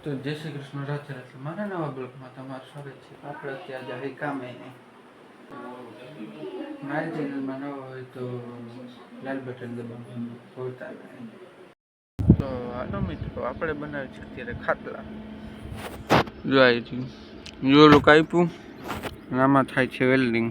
તો જય શ્રી કૃષ્ણ, રાધે રાધે. મારા નવા બ્લોગમાં તમારું સ્વાગત છે. આપણે અત્યારે જાય કામે નહીં. મારી ચેનલમાં નવા હોય તો લાલ બટન દબાવવાનું ભૂલતા નહીં. તો હાલો મિત્રો, આપણે બનાવી છે અત્યારે ખાટલા. જો આવી જો લોકો આપ્યું આમાં થાય છે વેલ્ડિંગ.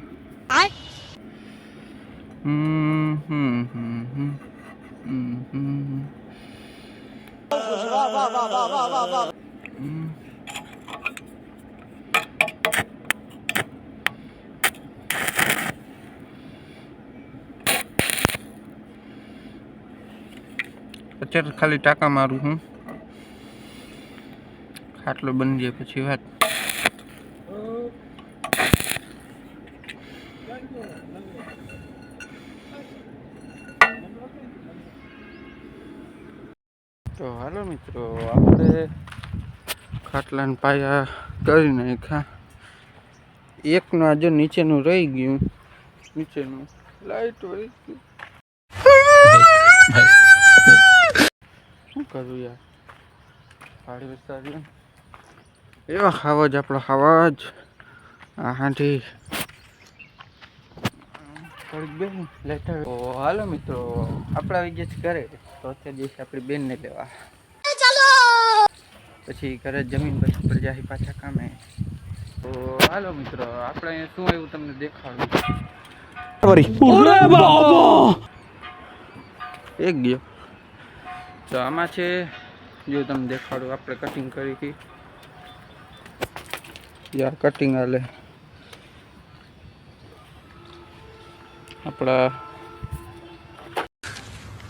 અત્યારે ખાલી ટાંકા મારું હું, ખાટલો બની જાય પછી વાત. તો હાલો મિત્રો, આપણે ખાટલાના પાયા કરી નાખ્યા. એકનું આજે નીચેનું રહી ગયું, નીચેનું લાઈટ વળી ગયું. શું કરું યાર, પાડી વિસ્તાર એવા ખાવા જ આપણો ખાવા જ. આ હાંઠી થોડીક બેન લેટર. તો હાલો મિત્રો, આપણે આવી ગયા છીએ ઘરે. તો અત્યારે જઈશ આપણી બેનને લેવા. પછી ઘરે જમીન પછી પર જાય પાછા કામે. તો હાલો મિત્રો, આપણે અહીંયા શું આવ્યું તમને દેખાડું. એક ગયો. તો આમાં છે, જો તમને દેખાડું, આપણે કટિંગ કરી હતી યાર. કટિંગ હાલે આપણા.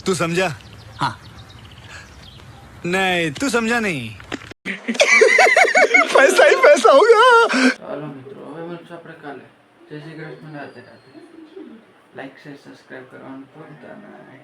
तू समझा? हाँ नहीं तू समझा नहीं. पैसा ही पैसा होगा. હાલો મિત્રો, હવે મળશું આપણે કાલે. જય Shri Krishna, Radhe Radhe. Like share subscribe કરવાનું ભૂલતા નહીં.